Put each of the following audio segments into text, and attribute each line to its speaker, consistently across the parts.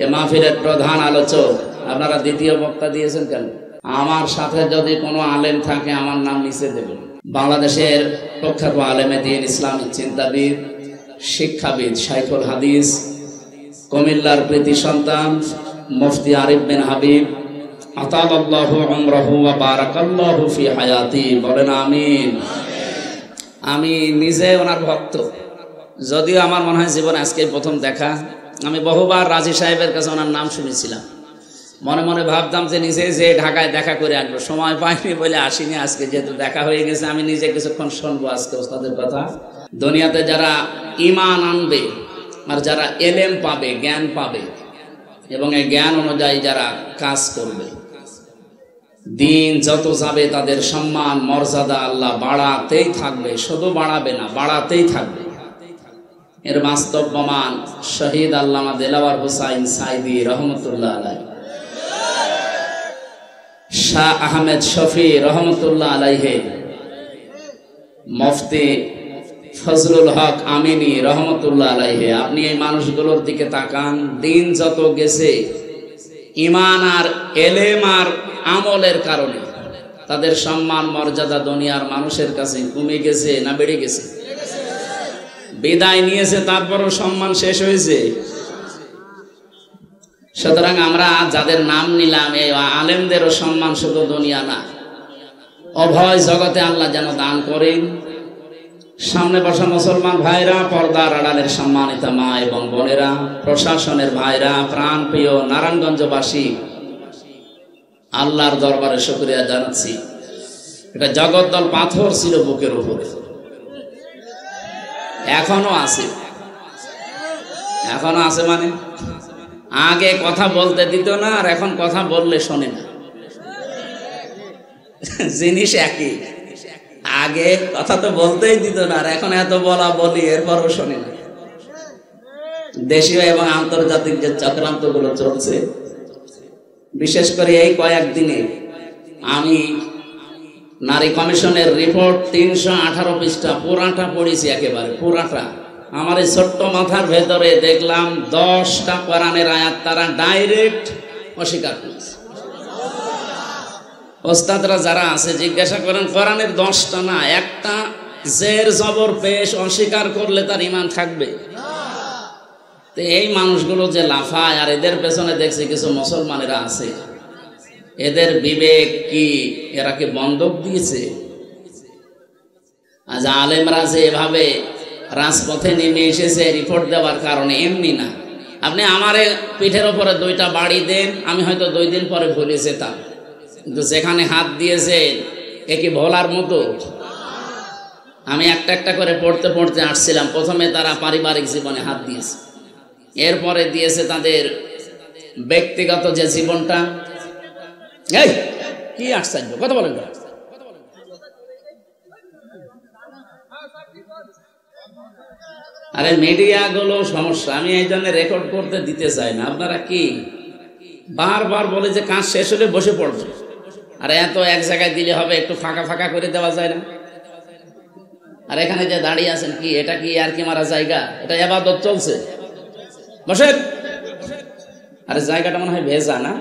Speaker 1: এ মাহফিলের প্রধান আলোচক। আপনারা দ্বিতীয় বক্তা দিয়েছেন কেন? আমার সাথে যদি কোনো আলেম থাকে আমার নাম নিচে দেবেন। বাংলাদেশের প্রখ্যাত আলেমে দ্বীন, ইসলামিক চিন্তাবিদ, শিক্ষাবিদ, শাইখুল হাদিস, কুমিল্লার কৃতি সন্তান মুফতি আরিফ বিন হাবিব আতালাল্লাহু উমরাহু ওয়া বারাকাল্লাহু ফি হায়াতি, বলেন আমিন। আমি নিজে ওনার ভক্ত, যদিও আমার মনে হয় জীবনে আজকে প্রথম দেখা। আমি বহুবার রাজি সাহেবের কাছে ওনার নাম শুনেছিলাম, মনে মনে ভাবতাম যে নিজে যে ঢাকায় দেখা করে আসবো, সময় পাইনি বলে আসিনি। আজকে যেহেতু দেখা হয়ে গেছে আমি নিজে কিছুক্ষণ শুনবো আজকে ওস্তাদের কথা। দুনিয়াতে যারা ঈমান আনবে আর যারা এলেম পাবে, জ্ঞান পাবে এবং এই জ্ঞান অনুযায়ী যারা কাজ করবে, দিন যত যাবে তাদের সম্মান মর্যাদা আল্লাহ বাড়াতেই থাকবে, শুধু বাড়াবে না, বাড়াতেই থাকবে। এর বাস্তব প্রমাণ শহীদ আল্লামা দেলাওয়ার হোসাইন সাইদি রহমতুল্লাহ আলাইহি, শাহ আহমেদ শফি রহমতুল্লাহ আলাইহি, মুফতি ফজলুল হক আমিনী রহমতুল্লাহ আলাইহি। আপনি এই মানুষগুলোর দিকে তাকান, দিন যত গেছে ঈমান আর এলেম আর আমলের কারণে তাদের সম্মান মর্যাদা দুনিয়ার মানুষের কাছে কমে গেছে না বেড়ে গেছে? বিদায় নিয়েছে, তারপরও সম্মান শেষ হয়েছে। সুতরাং আমরা যাদের নাম নিলাম, এই আলেমদেরও সম্মান শুধু দুনিয়া না, অভয় জগতে আল্লাহ যেন দান করেন। সামনে বসা মুসলমান ভাইরা, পর্দার আড়ালের সম্মানিত মা এবং বোনেরা, প্রশাসনের ভাইরা, প্রাণ প্রিয় নারায়ণগঞ্জবাসী, আল্লাহর দরবারে শুকরিয়া জানাচ্ছি। এটা জগদ্দল পাথর ছিল বুকের উপরে, এখনো আছে। এখনো আছে মানে আগে কথা বলতে দিত না, আর এখন কথা বললে শোনে না, জিনিস একই। আগে কথা তো বলতেই দিত না, আর এখন এত বলা বলি এরপরও শোনে না। দেশীয় এবং আন্তর্জাতিক যে চক্রান্ত গুলো চলছে, বিশেষ করে এই কয়েকদিনে আমি নারী কমিশনের রিপোর্ট 318 পৃষ্ঠা পুরাটা পড়েছি, একেবারে পুরাটা। আমার এই ছোট্ট মাথার ভেতরে দেখলাম 10টা কোরআনের আয়াত তারা ডাইরেক্ট অস্বীকার করেছে। ওস্তাদরা যারা আছে জিজ্ঞাসা করেন, কোরআনের 10টা না, একটা জের জবর পেশ অস্বীকার করলে তার ঈমান থাকবে? তো এই মানুষগুলো যে লাফায়, আর এদের পেছনে দেখছি কিছু মুসলমানেরা আছে, এদের বিবেক কি, এরা কি বন্ধক দিয়েছে? আজ আলেমরা যে এভাবে রাজপথে নেমে এসেছে রিপোর্ট দেওয়ার কারণে, এমনি না। আপনি আমারে পিঠের ওপরে 2টা বাড়ি দেন, আমি হয়তো 2 দিন পরে ভুলে যেতাম, কিন্তু যেখানে হাত দিয়েছে এ কি ভোলার মতো? আমি একটা একটা করে পড়তে পড়তে আসছিলাম। প্রথমে তারা পারিবারিক জীবনে হাত দিয়েছে, এরপরে দিয়েছে তাদের ব্যক্তিগত যে জীবনটা। এই কি আশ্চর্য কথা বলেন! আরে মিডিয়া গুলো সমস্যা, আমি এই জন্য রেকর্ড করতে দিতে চাই না। আপনারা কি বারবার বলে যে কাজ শেষ হলে বসে পড়বে, আর এত এক জায়গায় দিলে হবে, একটু ফাঁকা ফাঁকা করে দেওয়া যায় না? আর এখানে যে দাঁড়িয়ে আছেন, কি এটা কি আর কি মারা জায়গা? এটা ইবাদত চলছে, বসেন। আরে জায়গাটা মনে হয় ভেজা না?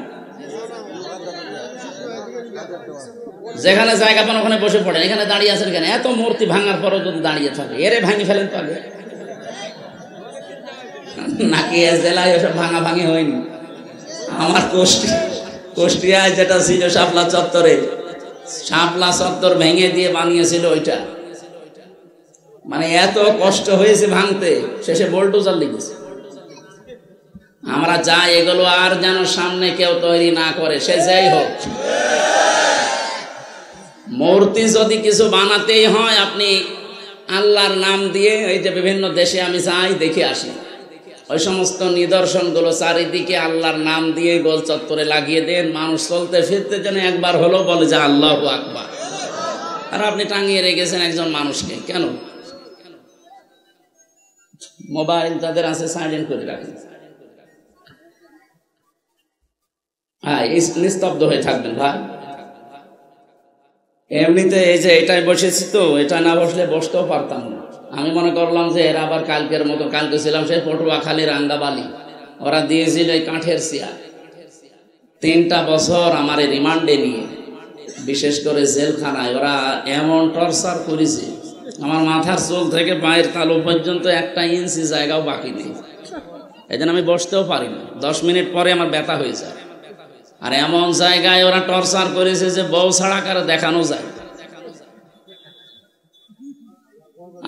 Speaker 1: যেখানে জায়গা পান ওখানে বসে পড়েন, এখানে দাঁড়িয়ে আছেন কেন? এত মূর্তি ভাঙার পরও যদি দাঁড়িয়ে থাকে, এরে ভাঙি ফেলেন পাবে নাকি? জেলায় ওসব ভাঙা ভাঙি হয়নি। আমার কুষ্টিয়ায় যেটা ছিল শাপলা চত্বরে, শাপলা চত্বর ভেঙে দিয়ে বানিয়েছিল ওইটা, মানে এত কষ্ট হয়েছে ভাঙতে, শেষে বোল্ডোজার লেগেছে। আমরা যাই, এগুলো আর যেন সামনে কেউ তৈরি না করে, সে যাই হোক। মূর্তি যদি কিছু বানাতেই হয়, আপনি আল্লাহর নাম দিয়ে, এই যে বিভিন্ন দেশে আমি যাই দেখে আসি, ওই সমস্ত নিদর্শনগুলো চারিদিকে আল্লাহর নাম দিয়ে গোল চত্বরে লাগিয়ে দেন, মানুষ চলতে ফিরতে যেন একবার হলো বলে যে আল্লাহু আকবার। আর আপনি টাঙিয়ে রেখেছেন একজন মানুষকে, কেন? মোবাইল যাদের আছে সাইলেন্ট করে রাখেন, হ্যাঁ নিস্তব্ধ হয়ে থাকবেন ভাই। এমনিতে এই যে এটাই বসেছি, তো এটা না বসলে বসতেও পারতাম না। আমি মনে করলাম যে এরা আবার কালকের মতো, কালকে ছিলাম সেই পটুয়াখালী রাঙ্গাবালি, ওরা দিয়েছিল এই কাঠের চেয়ার। 3টা বছর আমার রিমান্ডে নিয়ে, বিশেষ করে জেলখানায় ওরা এমন টর্চার করেছে, আমার মাথার চুল থেকে পায়ের তালু পর্যন্ত 1 ইঞ্চি জায়গাও বাকি নেই। এই জন্য আমি বসতেও পারি না, 10 মিনিট পরে আমার ব্যথা হয়ে যায়। আর এমন জায়গায় ওরা টর্চার করেছে যে বউ ছাড়া কারো দেখানো যায়।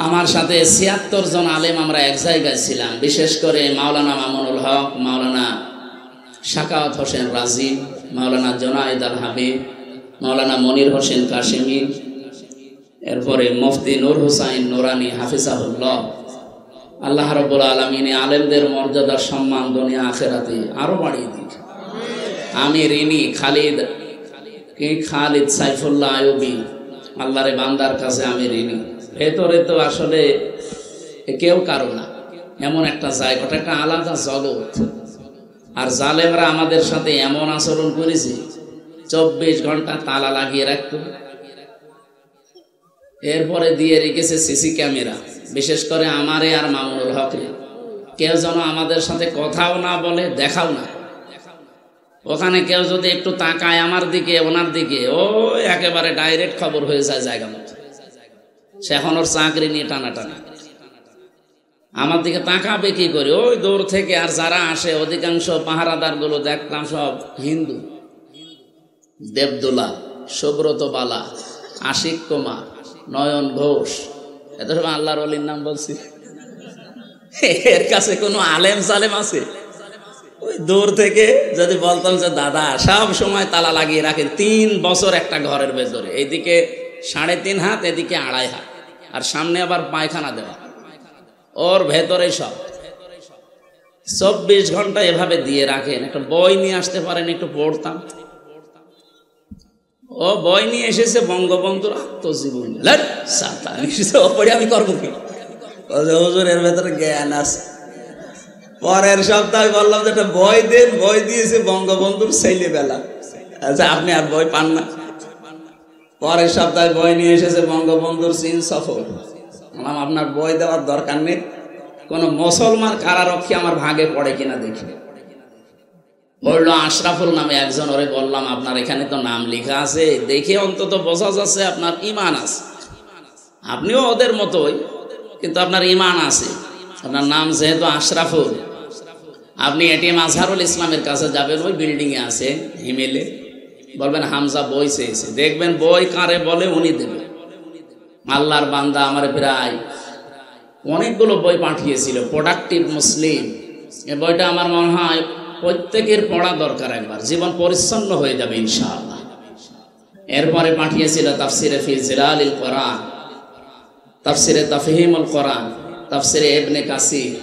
Speaker 1: আমার সাথে 76 জন আলেম আমরা এক জায়গায় ছিলাম, বিশেষ করে মাওলানা মামুনুল হক, মাওলানা শাকাওয়াত হোসেন রাজি, মাওলানা জোনায়েদ আল হাবিব, মাওলানা মনির হোসেন কাশেমি, এরপরে মুফতি নূর হুসাইন নুরানি হাফিজাহুল্লাহ। আল্লাহ রাব্বুল আলামিন আলেমদের মর্যাদা সম্মান দুনিয়া আখিরাতে আরো বাড়িয়ে দিক। আমি ঋণী খালিদ সাইফুল্লাহ আইয়ুবী, আল্লাহর বান্দার কাছে আমি ঋণী। ভেতরে তো আসলে কেউ কারো না, এমন একটা জায়গা, ওটা একটা আলাদা জগৎ। আর জালেমরা আমাদের সাথে এমন আচরণ করেছে, 24 ঘন্টা তালা লাগিয়ে রাখত। এরপরে দিয়ে রেখেছে সিসি ক্যামেরা, বিশেষ করে আমারে আর মামুনুল হকরে। কেউ যেন আমাদের সাথে কথাও না বলে, দেখাও না। ওখানে কেউ যদি একটু তাকায় আমার দিকে, ওনার দিকে, ও একেবারে ডাইরেক্ট খবর হয়ে যায় জায়গা মতো। সে এখন ওর চাকরি নিয়ে টানাটানি। আমার দিকে তাকাবে কি করে? ওই দূর থেকে। আর যারা আসে অধিকাংশ পাহারাদার গুলো দেখলাম সব হিন্দু। দেবদুলা, সুব্রত বালা, আশিক কুমার, নয়ন ঘোষ, এত সব আল্লাহর ওলির নাম বলছি। এর কাছে কোনো আলেম সালেম আছে? ওই দূর থেকে যদি বলতাম যে দাদা সব সময় তালা লাগিয়ে রাখে, 3 বছর একটা ঘরের ভেতরে, এইদিকে 3.5 হাত, এদিকে 2.5 হাত, আর সামনে আবার পায়খানা দেওয়া, ওর ভেতরে সব 24 ঘন্টা এভাবে দিয়ে রাখেন। একটা বই নিয়ে আসতে পারেন, একটু পড়তাম। ও বই নিয়ে এসেছে বঙ্গবন্ধুর আত্মজীবনী, পড়ে আমি করবো কি? হুজুর এর ভেতরে জ্ঞান আছে। পরের সপ্তাহে বললাম যে একটা বই দেন, বই দিয়েছে বঙ্গবন্ধুর ছেলেবেলা। আচ্ছা, আপনি আর বই পান না? পরের সপ্তাহে বই নিয়ে এসেছে বঙ্গবন্ধুর চীন সফর। আপনার বই দেওয়ার দরকার নেই, কোন মুসলমান কারারক্ষী আমার ভাগে পড়ে কিনা দেখি। বললো আশরাফুল নামে একজন, ওরে বললাম আপনার এখানে তো নাম লেখা আছে, দেখে অন্তত বোঝা যাচ্ছে আপনার ইমান আছে। আপনিও ওদের মতোই, কিন্তু আপনার ইমান আছে। আপনার নাম যেহেতু আশরাফুল, আপনি এটিএম আজহারুল ইসলামের কাছে যাবেন, ওই বিল্ডিং এ আছে হিমেলে, বলবেন হামজা বই চেয়েছে, দেখবেন বই কারে বলে উনি দেবেন। আল্লাহর বান্দা আমার প্রায় অনেকগুলো বই পাঠিয়েছিল, প্রোডাক্টিভ মুসলিম। এই বইটা আমার মনে হয় প্রত্যেকের পড়া দরকার, একবার জীবন পরিচ্ছন্ন হয়ে যাবে ইনশাআল্লাহ। এরপরে পাঠিয়েছিল তাফসিরে ফি জিলালিল কোরআন, তাফসিরে তাফহিমুল কোরআন, তাফসিরে ইবনে কাসির,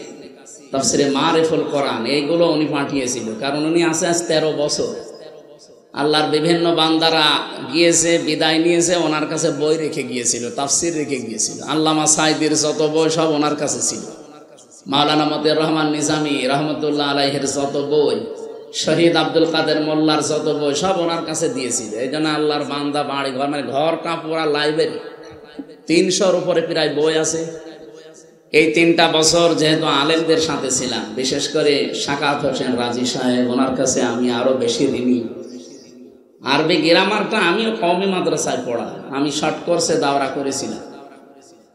Speaker 1: তাফসিরে মারিফুল কোরআন, এইগুলো উনি পাঠিয়েছিল। কারণ উনি আছে আজ 13 বছর। আল্লাহর বিভিন্ন বান্দারা গিয়েছে, বিদায় নিয়েছে, ওনার কাছে বই রেখে গিয়েছিল, তাফসির রেখে গিয়েছিল। আল্লামা সাইদির যত বই সব ওনার কাছে ছিল। মাওলানা মতিউর রহমান নিজামী রহমতুল্লাহ আলাইহির যত বই, শহীদ আব্দুল কাদের মোল্লার যত বই সব ওনার কাছে দিয়েছিল। এই জন্য আল্লাহর বান্দা বাড়ি ঘর, মানে ঘরটা পুরা লাইব্রেরি, 300-র উপরে প্রায় বই আছে। এই 3টা বছর যেহেতু আলেমদের সাথে ছিলাম, বিশেষ করে শাকাওয়াত হোসেন রাজি সাহেব, ওনার কাছে আমি আরো বেশি ঋণী। আরবি গ্রামারটা আমিও কওমি মাদ্রাসায় পড়া, আমি শর্ট কোর্সে দাওরা করেছিলাম।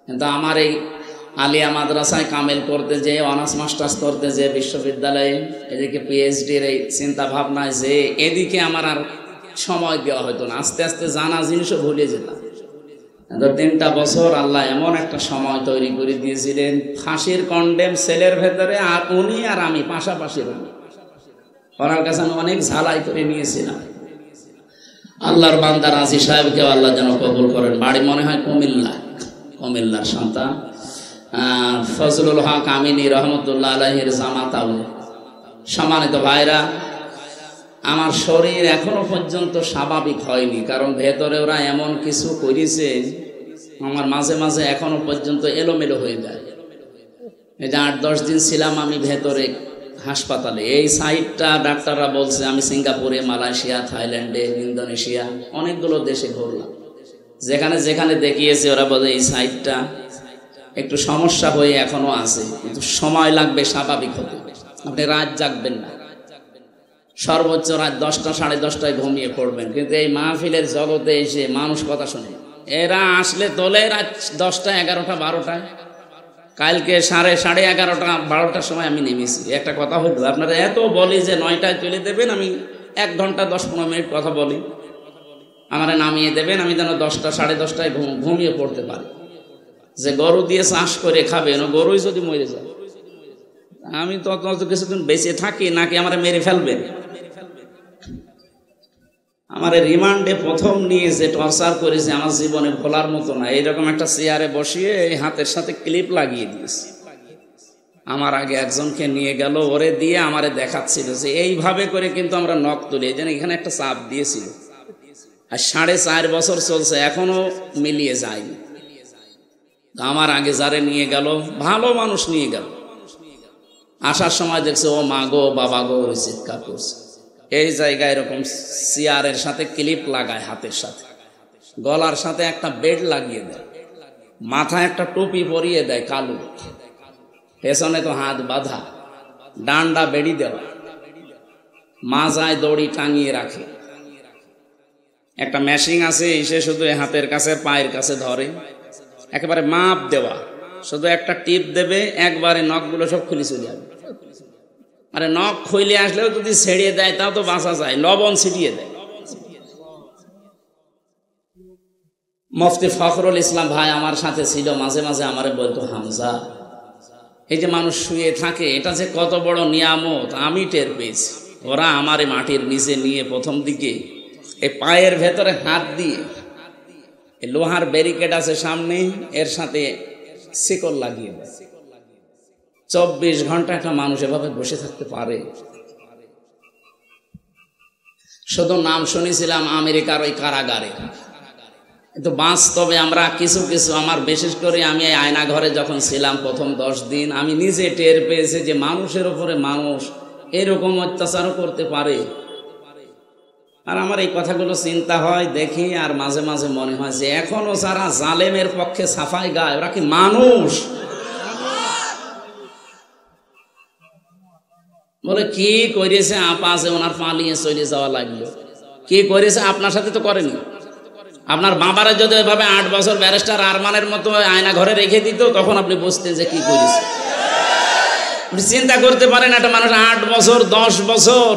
Speaker 1: কিন্তু আমার এই আলিয়া মাদ্রাসায় কামেল করতে যে, অনার্স মাস্টার্স করতে যে, বিশ্ববিদ্যালয়ে এদিকে পিএইচডির এই চিন্তা ভাবনায় যে, এদিকে আমার আর সময় দেওয়া হতো না। আস্তে আস্তে জানা জিনিসও ভুলে যেতাম। 3টা বছর আল্লাহ এমন একটা সময় তৈরি করে দিয়েছিলেন, ফাঁসির কন্ডেম সেলের ভেতরে, আর উনি আর আমি পাশাপাশি রইল। ওনার কাছে আমি অনেক ঝালাই করে নিয়েছিলাম। আল্লাহর বান্দা রাজি সাহেবকেও আল্লাহ যেন কবুল করেন। বাড়ি মনে হয় কুমিল্লার সন্তান, ফজলুল হক আমিনী রহমতুল্লাহ আলাইহির জামাতা। সম্মানিত ভাইরা, আমার শরীর এখনো পর্যন্ত স্বাভাবিক হয়নি, কারণ ভেতরে ওরা এমন কিছু করেছে, আমার মাঝে মাঝে এখনো পর্যন্ত এলোমেলো হয়ে যায়। এই যে 8-10 দিন ছিলাম আমি ভেতরে হাসপাতালে। এই সাইটটা ডাক্তাররা বলছে, আমি সিঙ্গাপুরে, মালয়েশিয়া, থাইল্যান্ডে, ইন্দোনেশিয়া, অনেকগুলো দেশে ঘুরলাম। যেখানে যেখানে দেখিয়েছে ওরা বলে এই সাইটটা একটু সমস্যা হয়ে এখনো আছে, কিন্তু সময় লাগবে স্বাভাবিক হতে। আপনি রাত জাগবেন না, সর্বোচ্চ রাত 10টা 10:30টায় ঘুমিয়ে পড়বেন। কিন্তু এই মাহফিলের জগতে এসে মানুষ কথা শোনে, এরা আসলে তোলে রাত 10টা 11টা 12টায়। কালকে 11:30 12টার সময় আমি নেমেছি। একটা কথা হইল, আপনারা এত বলি যে 9টায় চলে দেবেন, আমি 1 ঘন্টা 10-15 মিনিট কথা বলি, আমারে নামিয়ে দেবেন, আমি যেন 10টা 10:30টায় ঘুমিয়ে পড়তে পারি। যে গরু দিয়ে চাষ করে খাবে, গরুই যদি মরে যায়, আমি তত কিছুদিন বেঁচে থাকি নাকি আমারে মেরে ফেলবেন? আমার রিমান্ডে প্রথম নিয়ে যে টর্চার করেছে আমার জীবনে ভোলার মতো না। এইরকম একটা চেয়ারে বসিয়ে এই হাতের সাথে ক্লিপ লাগিয়ে দিয়েছে। আমার আগে একজনকে নিয়ে গেল, ওরে দিয়ে আমারে দেখাচ্ছিল যে এইভাবে করে কিন্তু আমরা নখ তুলি, এই জন্য এখানে একটা চাপ দিয়েছিল। আর 4.5 বছর চলছে, এখনো মিলিয়ে যায়নি। আমার আগে যারে নিয়ে গেল, ভালো মানুষ নিয়ে গেল, আসার সময় দেখছে ও মা গো বাবা গো চিৎকার করছে। এই জায়গায় এরকম চেয়ারের সাথে ক্লিপ লাগায়, হাতের সাথে, গলার সাথে একটা বেড লাগিয়ে দেয়, মাথায় একটা টুপি পরিয়ে দেয় কালো, পেছনে তো হাত বাঁধা, ডান্ডা বেড়ি দেওয়া, মাজায় দড়ি টাঙিয়ে রাখে, একটা মেশিন আছে, এসে শুধু হাতের কাছে পায়ের কাছে ধরে, একেবারে মাপ দেওয়া, শুধু একটা টিপ দেবে, একবারে নখগুলো সব খুলে চলে যাবে। আরে নখ খুলে আসলেও যদি ছেড়িয়ে দেয় তাও তো বাঁচা যায়, লবণ ছিটিয়ে দেয়। মুফতি ফখরুল ইসলাম ভাই আমার সাথে ছিল, মাঝে মাঝে আমারে বলতো, হামজা এই যে মানুষ শুয়ে থাকে, এটা যে কত বড় নিয়ামত আমি টের পেয়েছি। ওরা আমারে মাটির নিচে নিয়ে প্রথম দিকে এই পায়ের ভেতরে হাত দিয়ে, লোহার ব্যারিকেড আছে সামনে, এর সাথে শিকল লাগিয়ে দেয়। 24 ঘন্টা একটা মানুষ এভাবে বসে থাকতে পারে? শুধু নাম শুনেছিলাম আমেরিকার ওই কারাগারে, কিন্তু বাস্তবে আমরা কিছু কিছু, আমার বিশেষ করে আমি এই আয়না ঘরে যখন ছিলাম প্রথম 10 দিন, আমি নিজে টের পেয়েছি যে মানুষের উপরে মানুষ এরকম অত্যাচারও করতে পারে। আর আমার এই কথাগুলো চিন্তা হয়, দেখি, আর মাঝে মাঝে মনে হয় যে এখনো যারা জালেমের পক্ষে সাফাই গায়, ওরা কি মানুষ? বলে কি করেছে আপা, যে ওনার পালিয়ে চলে যাওয়া লাগলো, কি করেছে? আপনার সাথে তো করেনি। আপনার বাবারা যদি এভাবে 8 বছর ব্যারিস্টার আরমানের মতো আয়না ঘরে রেখে দিত, তখন আপনি বুঝতেন যে কি করেছে। আপনি চিন্তা করতে পারেন, একটা মানুষ 8 বছর 10 বছর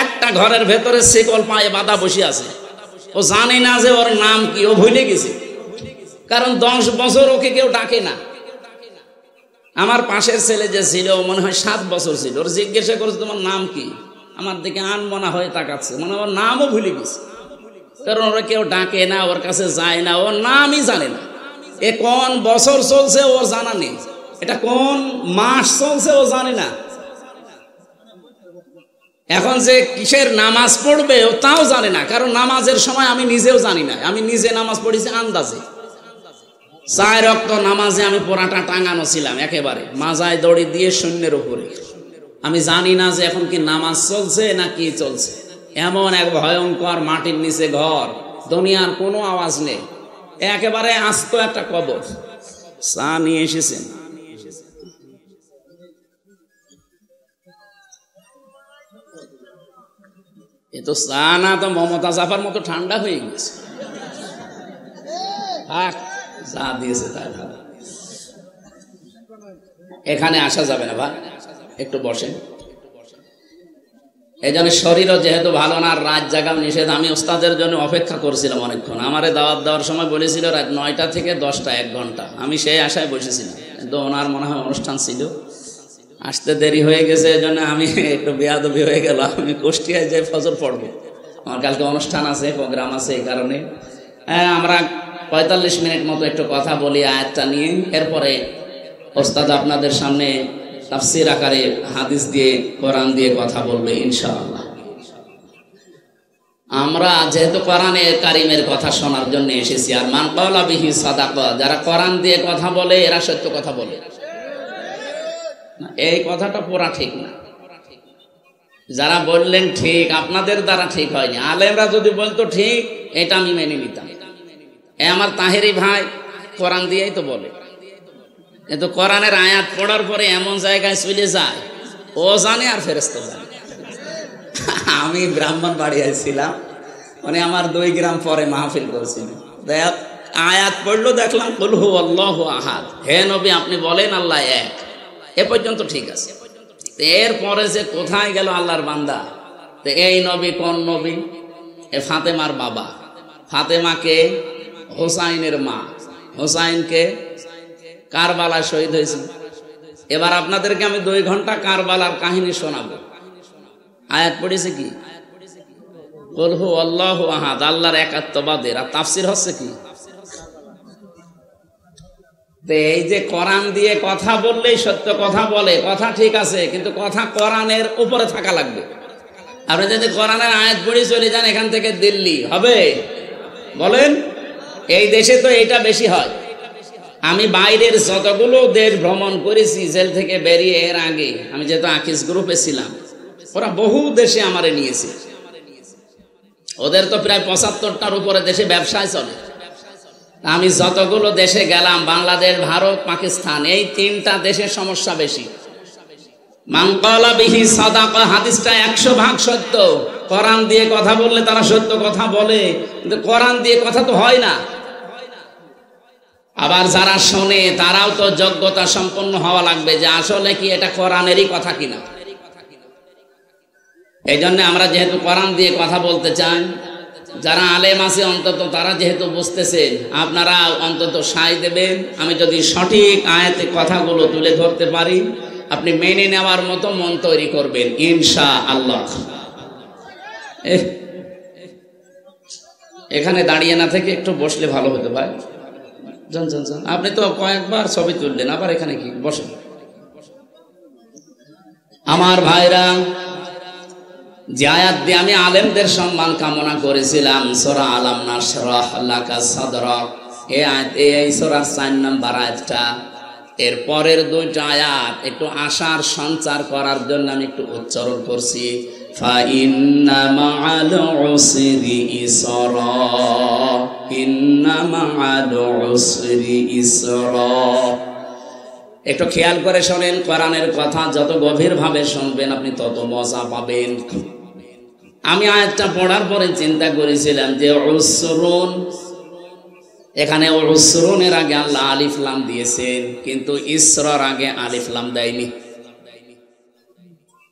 Speaker 1: একটা ঘরের ভেতরে শিকল পায়ে বাঁধা বসে আছে, ও জানে না যে ওর নাম কি, ও ভুলে গেছে, কারণ 10 বছর ওকে কেউ ডাকে না। আমার পাশের ছেলে যে ছিল, মনে হয় 7 বছর ছিল, ওর জিজ্ঞাসা করেছে তোমার নাম কি, আমার দিকে আনমনা হয়ে তাকাচ্ছে, মানে ওর নামও ভুলে গেছে, কারণ ওরা কেউ ডাকে না, ওর কাছে যায় না, ওর নামই জানে না। এ কোন বছর চলছে ওর জানা নেই, এটা কোন মাস চলছে ও জানে না। এখন যে কিসের নামাজ পড়বে ও তাও জানে না, কারণ নামাজের সময় আমি নিজেও জানি না। আমি নিজে নামাজ পড়েছি আন্দাজে, 4 ওয়াক্ত নামাজে আমি পরাটা টাঙানো ছিলাম একেবারে মাজায় দড়ি দিয়ে শূন্যের উপরে। আমি জানি না যে এখন কি নামাজ চলছে না কি চলছে। এমন এক ভয়ঙ্কর মাটির নিচে ঘর, দুনিয়ার কোনো আওয়াজ নেই, একেবারে আস্ত একটা কবর। চা নিয়ে এসেছেন? এ তো চা না, তো মমতা জাফার মতো ঠান্ডা হয়ে গেছে। চা দিয়েছে তাই, এখানে আসা যাবে না ভাই, একটু বসেন। এই জন্য শরীরও যেহেতু ভালো না, রাত জাগা নিষেধ। আমি ওস্তাদের জন্য অপেক্ষা করছিলাম অনেকক্ষণ। আমারে দাওয়াত দেওয়ার সময় বলেছিল রাত 9টা থেকে 10টা, 1 ঘন্টা। আমি সেই আশায় বসেছিলাম, কিন্তু ওনার মনে হয় অনুষ্ঠান ছিল, আসতে দেরি হয়ে গেছে। এই জন্য আমি একটু বেয়াদবি হয়ে গেল। আমি কুষ্টিয়ায় যে ফজর পড়বো, আমার কালকে অনুষ্ঠান আছে, প্রোগ্রাম আছে, এই কারণে আমরা 45 মিনিট মতো একটু কথা বলি আয়াতটা নিয়ে। এরপরে ওস্তাদ আপনাদের সামনে তাফসীর আকারে হাদিস দিয়ে, কোরআন দিয়ে কথা বলবে ইনশাআল্লাহ। আমরা যেহেতু কোরআনে কারিমের কথা শোনার জন্য এসেছি, আর মান ক্বালা বিহি সাদাকা, যারা কোরআন দিয়ে কথা বলে এরা সত্য কথা বলে। এই কথাটা পুরা ঠিক না। যারা বললেন ঠিক, আপনাদের দ্বারা ঠিক হয়নি। আলেমরা যদি বলতো ঠিক, এটা আমি মেনে নিতাম। আমার তাহেরি ভাই কোরআন দিয়েই তো বলে, কিন্তু কোরআনের আয়াত পড়ার পরে এমন জায়গায় চলে যায় ও জানে আর ফেরেশতা জানে। আমি ব্রাহ্মণবাড়িয়ায় ছিলাম, মানে আমার 2 গ্রাম পরে মাহফিল করেছিল, আয়াত পড়লো, দেখলাম কুল হু আল্লাহু আহাদ, হে নবী আপনি বলেন আল্লাহ এক, এ পর্যন্ত ঠিক আছে। এরপরে যে কোথায় গেল আল্লাহর বান্দা। তো এই নবী কোন নবী? এ ফাতেমার বাবা। ফাতেমাকে হোসাইনের মা, হোসাইনকে কারবালায় শহীদ হয়েছে। এবার আপনাদেরকে আমি 2 ঘন্টা কারবালার কাহিনী শোনাবো। আয়াত পড়েছে কি? কুল হু আল্লাহু আহাদ, আল্লাহর একাত্মবাদের। আর তাফসীর হচ্ছে কি? এই যে কোরআন দিয়ে কথা বললেই সত্য কথা বলে, কথা ঠিক আছে, কিন্তু কথা কোরআনের উপরে থাকা লাগবে। আপনি যদি কোরআনের আয়াত পড়ে চলে যান এখান থেকে দিল্লি, হবে? বলেন, এই দেশে তো এটা বেশি হয়। আমি বাইরের যতগুলো দেশ ভ্রমণ করেছি জেল থেকে বেরিয়ে, এর আগে আমি যেহেতু আকিস গ্রুপে ছিলাম, ওরা বহু দেশে আমারে নিয়েছে। ওদের তো প্রায় 75টার উপরে দেশে ব্যবসায় চলে। আমি যতগুলো দেশে গেলাম, বাংলাদেশ, ভারত, পাকিস্তান, এই 3টা দেশের সমস্যা বেশি। মান ক্বালা বিহি সাদাকা, হাদিসটা 100 ভাগ সত্য। কোরআন দিয়ে কথা বললে তারা সত্য কথা বলে, কিন্তু কোরআন দিয়ে কথা তো হয় না। আবার যারা শোনে তারাও তো যোগ্যতা সম্পন্ন হওয়া লাগবে যে আসলে কি এটা কোরআনেরই কথা কিনা। এই জন্য আমরা যেহেতু কোরআন দিয়ে কথা বলতে চাই, যারা আলেম আছে অন্তত তারা যেহেতু বুঝতেছেন, আপনারা অন্তত সায় দেবেন। আমি যদি সঠিক আয়াতে কথাগুলো তুলে ধরতে পারি, আপনি মেনে নেওয়ার মতো মন তৈরি করবেন ইনশাআল্লাহ। এখানে দাঁড়িয়ে না থেকে একটু বসলে ভালো হতে পারে। জান জান জান, আপনি তো কয়েকবার ছবি তুললেন, আবার এখানে কি বসেন। আমার ভাইরা, যে আয়াত দিয়ে আমি আলেমদের সম্মান কামনা করেছিলাম, সূরা আলাম নাশরাহ লাকা সাদরাক, এই আয়াত, এই সূরার 4 নম্বর আয়াতটা, এর পরের 2টা আয়াত একটু আশার সঞ্চার করার জন্য আমি একটু উচ্চারণ করছি। ফা ইন্না মাআল উসরি ইসরা, ইন্না মাআল উসরি ইসরা। একটু খেয়াল করে শোনেন, কোরআনের কথা যত গভীরভাবে শুনবেন আপনি তত মজা পাবেন। আমি আয়াতটা পড়ার পরে চিন্তা করেছিলাম যে উসরুন, এখানে উসরুনের আগে আল্লাহ আলিফ লাম দিয়েছেন, কিন্তু ইসরার আগে আলিফ লাম দেয়নি।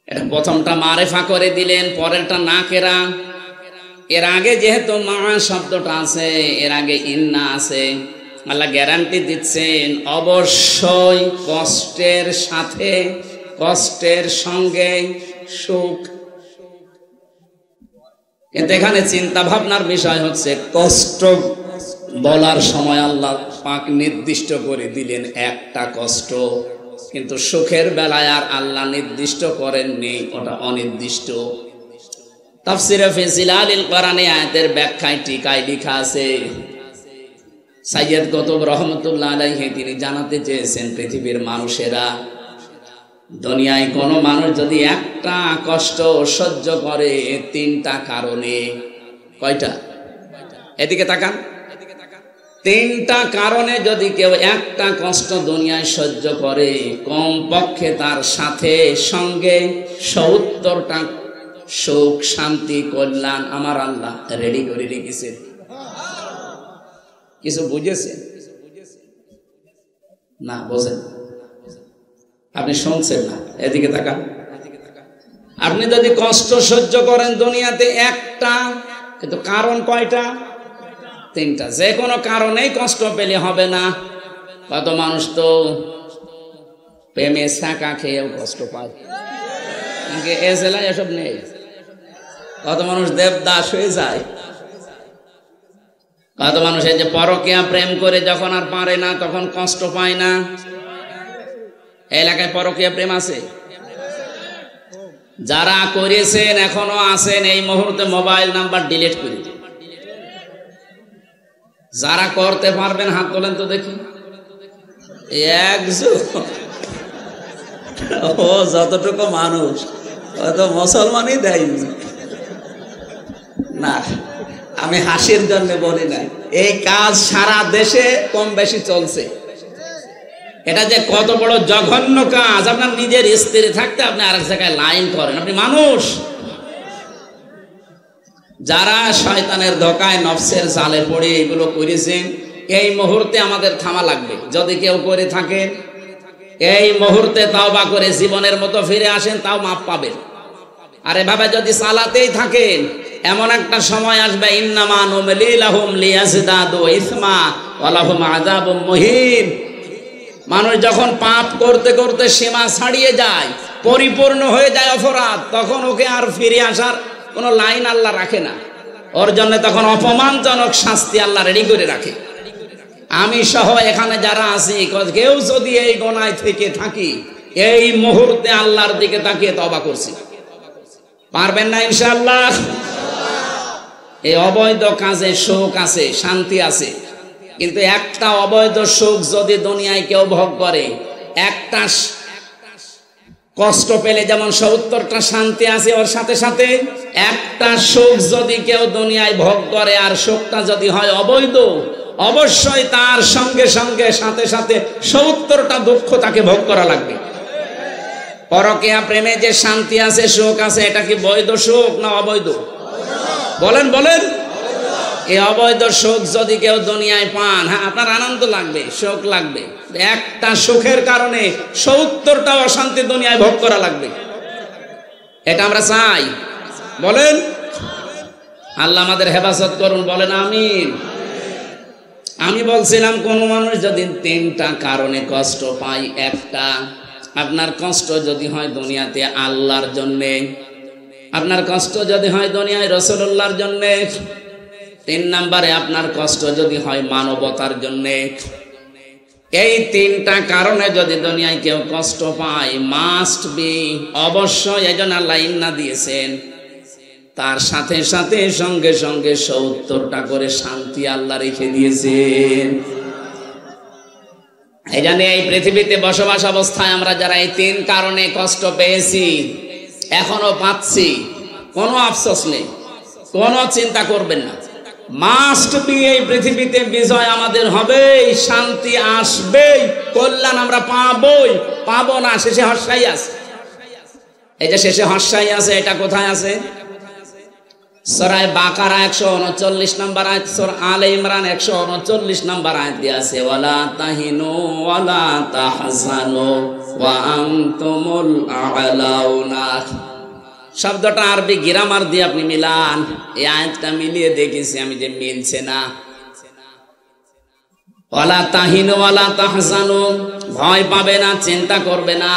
Speaker 1: এটা প্রথমটা মারেফা করে দিলেন, পরেরটা নাকেরা। এর আগে যেহেতু মা শব্দটা আছে, এর আগে ইন্না আছে, আল্লাহ গ্যারান্টি দিচ্ছেন অবশ্যই কষ্টের সাথে, কষ্টের সঙ্গে সুখ। কিন্তু এখানে চিন্তা ভাবনার বিষয় হচ্ছে, কষ্ট বলার সময় আল্লাহ পাক নির্দিষ্ট করে দিলেন একটা কষ্ট, কিন্তু সুখের বেলায় আর আল্লাহ নির্দিষ্ট করেননি, ওটা অনির্দিষ্ট। তাফসীরে ফি জিলালিল কোরআনে আয়াতের ব্যাখ্যায় টিকায় লেখা আছে, সাইয়্যিদ কুতুব রহমাতুল্লাহ আলাইহি তিনি জানাতে চেয়েছেন, পৃথিবীর মানুষেরা, দুনিয়ায় কোনো মানুষ যদি একটা কষ্ট সহ্য করে 3টা কারণে, কয়টা? এদিকে তাকান। 3টা কারণে যদি কেউ একটা কষ্ট দুনিয়ায় সহ্য করে, কমপক্ষে তার সাথে সঙ্গে 70টা সুখ, শান্তি, কল্যাণ আমার আল্লাহ রেডি করে রেখেছেন। কিছু বুঝেছেন না? বোঝেন? আপনি শুনছেন না? এদিকে তাকান। আপনি যদি কষ্ট সহ্য করেন দুনিয়াতে একটা, কিন্তু কারণ কয়টা? 3টা। যে কোনো কারণেই কষ্ট পেলে হবে না। কত মানুষ তো প্রেমে ছাকা খেয়েও কষ্ট পায়, এ জেলায় এসব নেই। কত মানুষ দেবদাস হয়ে যায়, কত মানুষ এই যে পরকীয়া প্রেম করে যখন আর পারে না তখন কষ্ট পায় না। এলাকায় পরকীয়া প্রেম আছে? যারা করেছেন এখনো আছেন, এই মুহূর্তে মোবাইল নাম্বার ডিলিট করে দিন। যারা করতে পারবেন হাত তোলেন তো দেখি। ও যতটুকু মানুষ হয়তো মুসলমানই দেয়নি না, আমি হাসির জন্য বলি না। এই কাজ সারা দেশে কম বেশি চলছে। এটা যে কত বড় জঘন্য কাজ। আপনার নিজের স্ত্রী থাকতে আপনি আরেক জায়গায় লাইন করেন, আপনি মানুষ। যারা শয়তানের ধোকায় নফসের জালে পড়ে এগুলো করেছেন, এই মুহূর্তে আমাদের থামা লাগবে। যদি কেউ করে থাকেন এই মুহূর্তে তাওবা করে জীবনের মতো ফিরে আসেন, তাও মাফ পাবেন। আর এভাবে যদি চালাতেই থাকেন, এমন একটা সময় আসবে ইন্নামা নুমলি লাহুম লিয়াজদাদু ইসমা ওয়া লাহুম আযাবুম মুহিন। মানুষ যখন পাপ করতে করতে সীমা ছাড়িয়ে যায়, পরিপূর্ণ হয়ে যায় অপরাধ, তখন ওকে আর ফিরে আসার কোনো লাইন আল্লাহ রাখে না। ওর জন্য তখন অপমানজনক শাস্তি আল্লাহ রেডি করে রাখে। আমি সহ এখানে যারা আছি, কেউ যদি এই গোনায় থেকে থাকি, এই মুহূর্তে আল্লাহর দিকে তাকিয়ে তওবা করছি, পারবেন না ইনশাআল্লাহ? এই অবৈধ কাজে সুখ আছে, শান্তি আছে, কিন্তু একটা অবৈধ সুখ যদি দুনিয়ায় কেউ ভোগ করে, একটা কষ্ট পেলে যেমন ৭০টা শান্তি আছে, ওর সাথে সাথে একটা সুখ যদি কেউ দুনিয়ায় ভোগ করে আর সুখটা যদি হয় অবৈধ, অবশ্যই তার সঙ্গে সঙ্গে সাথে সাথে ৭০টা দুঃখ তাকে ভোগ করা লাগবে। পরকীয়া প্রেমে যে শান্তি আছে, সুখ আছে, এটা কি বৈধ সুখ না অবৈধ? বলেন বলেন। এই অবৈধ সুখ যদি কেউ দুনিয়ায় পান, হ্যাঁ আপনার আনন্দ লাগবে, সুখ লাগবে, একটা সুখের কারণে ৭০টা অশান্তি দুনিয়ায় ভোগ করা লাগবে। এটা আমরা চাই? বলেন। আল্লাহ আমাদের হেফাজত করুন, বলেন আমিন। আমি বলছিলাম, কোন মানুষ যদি ৩টা কারণে কষ্ট পায়, একটা, আপনার কষ্ট যদি হয় দুনিয়াতে আল্লাহর জন্যে, আপনার কষ্ট যদি হয় দুনিয়ায় রাসূলুল্লাহর জন্যে, ৩ নম্বরে আপনার কষ্ট যদি হয় মানবতার জন্যে। এই 3টা কারণে যদি দুনিয়ায় কেউ কষ্ট পায়, মাস্ট বি, অবশ্যই, এজন্য আল্লাহ ইন্না দিয়েছেন, তার সাথে সাথে সঙ্গে সঙ্গে ৭০টা করে শান্তি আল্লাহ রেখে দিয়েছেন। এই জন্য এই পৃথিবীতে বসবাস অবস্থায় আমরা যারা এই 3 কারণে কষ্ট পেয়েছি, এখনো পাচ্ছি, কোনো আফসোস নেই, কোনো চিন্তা করবেন না। মাস্ট বি, এই পৃথিবীতে বিজয় আমাদের হবেই, শান্তি আসবেই, কল্যাণ আমরা পাবোই, পাবো না শেষে হর্ষাই আছে। এই যে শেষে হর্ষাই আছে, এটা কোথায় আছে? সূরা বাকারা 139 নম্বর আয়াত, সূরা আলে ইমরান 139 নম্বর আয়াত দিয়ে আছে, ওয়ালা তাহিনু ওয়ালা তাহজানু ওয়া আনতুমুল আ'লাউনা। শব্দটা আরবি গ্রামার দিয়ে আপনি মিলান, এই আয়াতটা মিলিয়ে দেখেছি আমি যে মিলছে না। ওয়ালা তাহিনু ওয়ালা তাহজানু, ভয় পাবে না, চিন্তা করবে না।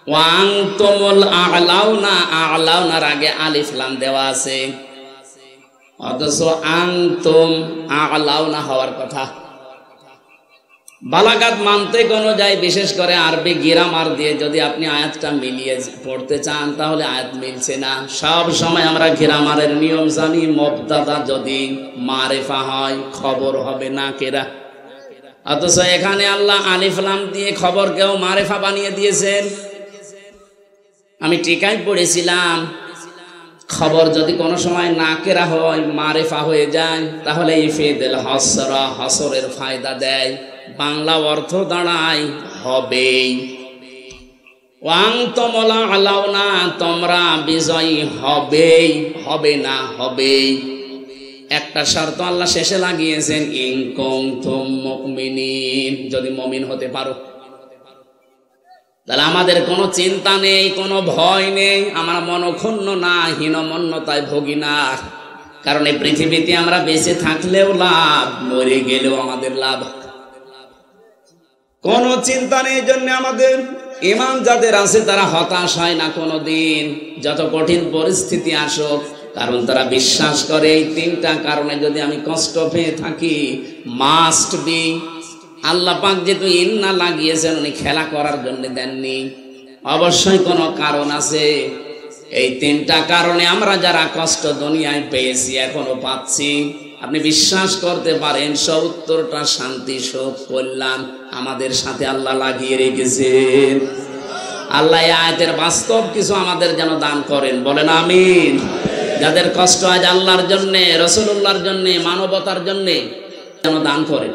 Speaker 1: ওয়া আনতুমুল আ'লাউনা, আ'লাউনার আগে আলিফ লাম দেওয়া আছে, অথচ আনতুম আ'লাউনা হওয়ার কথা। বালাগাত মানতিক অনুযায়ী, বিশেষ করে আরবি গ্রামার দিয়ে যদি আপনি আয়াতটা মিলিয়ে পড়তে চান, তাহলে আয়াত মিলছে না। সব সময় আমরা গ্রামারের নিয়ম জানি, মুবতাদা যদি মারিফা হয় খবর হবে নাকেরা, অথচ এখানে আল্লাহ আলিফ লাম দিয়ে খবরকেও মারিফা বানিয়ে দিয়েছেন। আমি টিকায় পড়েছিলাম, খবর যদি কোনো সময় নাকেরা হয়, মারিফা হয়ে যায়, তাহলে ইফিদুল হসরা, হসরের ফায়দা দেয়, বাংলা অর্থ দাঁড়ায় হবেই। ওয়াংতুমুল আ'লাউনা, তোমরা বিজয়ী হবেই, হবে না হবেই। একটা শর্ত আল্লাহ শেষে লাগিয়েছেন, ইন কুনতুম মুমিনিন, যদি মুমিন হতে পারো। তাহলে আমাদের কোনো চিন্তা নেই, কোনো ভয় নেই, আমরা মনক্ষুণ্ণ না, হীনমন্যতায় ভোগী না। কারণ এই পৃথিবীতে আমরা বেঁচে থাকলেও লাভ, মরে গেলেও আমাদের লাভ। কোনো চিন্তা নেই, জন্য আমাদের ঈমান যাদের আছে তারা হতাশ হয় না কোনোদিন, যত কঠিন পরিস্থিতি আসুক, কারণ তারা বিশ্বাস করে এই 3টা কারণে যদি আমি কষ্ট পেয়ে থাকি, মাস্ট বি, আল্লাহ পাক যেহেতু ইন্না লাগিয়েছেন, উনি খেলা করার জন্য দেননি, অবশ্যই কোনো কারণ আছে। এই 3টা কারণে আমরা যারা কষ্ট দুনিয়ায় পেয়েছি, এখনো পাচ্ছি, আপনি বিশ্বাস করতে পারেন ৭০টা শান্তি, সুখ, কল্যাণ আমাদের সাথে আল্লাহ লাগিয়ে রেখেছেন। আল্লাহ এই আয়াতের বাস্তব কিছু আমাদের যেন দান করেন, বলেন আমিন। যাদের কষ্ট আজ আল্লাহর জন্যে, রাসূলুল্লাহর জন্যে, মানবতার জন্যে যেন দান করেন।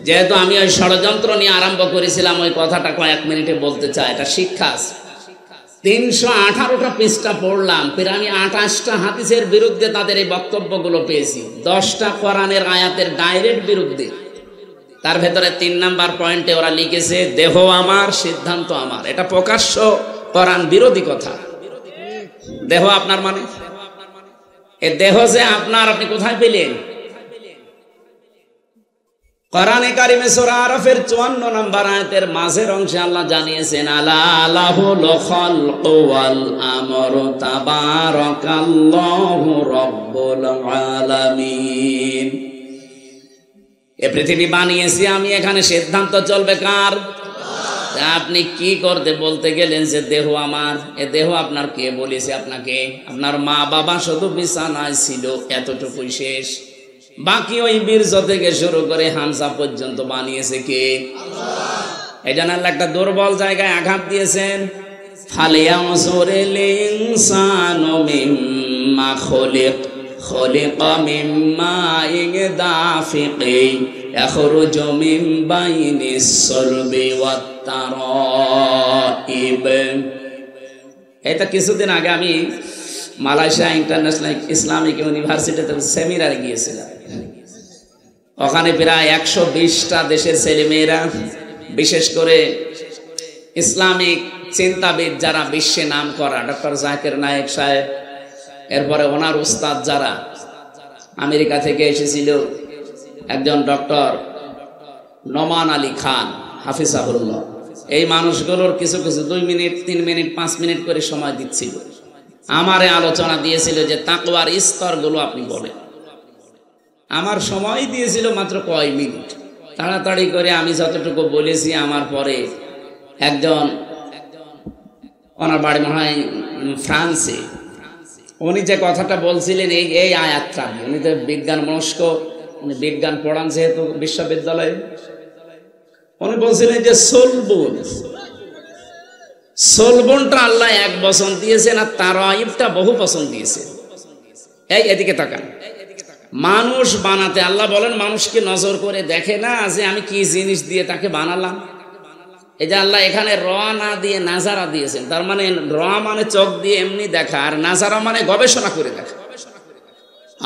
Speaker 1: যেহেতু আমি ওই ষড়যন্ত্র নিয়ে আরম্ভ করেছিলাম, ওই কথাটা কয়েক মিনিটে বলতে চাই। এটা শিক্ষা আছে। 318টা পৃষ্ঠা পড়লাম, ফির আমি 28টা হাদিসের বিরুদ্ধে তাদের এই বক্তব্যগুলো পেয়েছি, 10টা কোরআনের আয়াতের ডাইরেক্ট বিরুদ্ধে। তার ভেতরে 3 নাম্বার পয়েন্টে ওরা লিখেছে দেহ আমার, সিদ্ধান্ত আমার। এটা প্রকাশ্য কোরআন বিরোধী কথা। দেহ আপনার মানে এ দেহ যে আপনার, আপনি কোথায় পেলেন? কোরআনে কারিমে সূরা আরাফের 54 নম্বর আয়াতের মাঝের অংশে আল্লাহ জানিয়েছেন আলা লাহুল খালকু ওয়াল আমরু তাবারাকাল্লাহু রাব্বুল আলামিন। এই পৃথিবী বানিয়েছি আমি, এখানে সিদ্ধান্ত চলবে কার? আপনি কি করতে বলতে গেলেন যে দেহ আমার? এ দেহ আপনার কে বলেছে আপনাকে? আপনার মা বাবা শুধু বিছানায় ছিল, এতটুকুই শেষ। বাকি ওই বীর্য থেকে শুরু করে হামসা পর্যন্ত বানিয়েছে কে? আল্লাহ। এই জন্য আল্লাহ একটা দুর্বল জায়গায় আঘাত দিয়েছেন। ফালিয়ানজুরিল ইনসানু মিম্মা খুলিক, খুলিকা মিম্মা দাফিকিন ইয়াখরুজু মিন বাইনিস সালবি ওয়াত তারাইব। এটা কিছুদিন আগে আমি মালয়েশিয়া ইন্টারন্যাশনাল ইসলামিক ইউনিভার্সিটিতে সেমিনারে গিয়েছিলাম। ওখানে প্রায় 120টা দেশের ছেলেমেয়েরা, বিশেষ করে ইসলামিক চিন্তাবিদ যারা বিশ্বে নাম করা, ডক্টর জাকির নায়েক সাহেব, এরপরে ওনার উস্তাদ যারা আমেরিকা থেকে এসেছিল, একজন ডক্টর নোমান আলী খান হাফিজাহুল্লাহ, এই মানুষগুলোর কিছু কিছু 2 মিনিট 3 মিনিট 5 মিনিট করে সময় দিচ্ছিল। আমারে আলোচনা দিয়েছিল যে তাকওয়ার স্তরগুলো আপনি বলেন। আমার সময় দিয়েছিল মাত্র কয় মিনিট। তাড়াতাড়ি করে আমি যতটুকু বলেছি, আমার পরে একজন, ওনার বাড়ি মনে হয় ফ্রান্সে, উনি যে কথাটা বলছিলেন এই আয়াতটা, উনি তো বিজ্ঞান মনস্ক, উনি বিজ্ঞান পড়ান যেহেতু বিশ্ববিদ্যালয়ে, উনি বলছিলেন যে সলবনটা আল্লাহ 1 বচন দিয়েছেন, আর তারাইবটা বহু বচন দিয়েছেন। এই এদিকে তাকান, মানুষ বানাতে আল্লাহ বলেন মানুষকে নজর করে দেখে না যে আমি কি জিনিস দিয়ে তাকে বানালাম। এই যে আল্লাহ এখানে র না দিয়ে নাজারা দিয়েছেন, তার মানে র মানে চোখ দিয়ে এমনি দেখা, আর নাজারা মানে গবেষণা করে দেখা।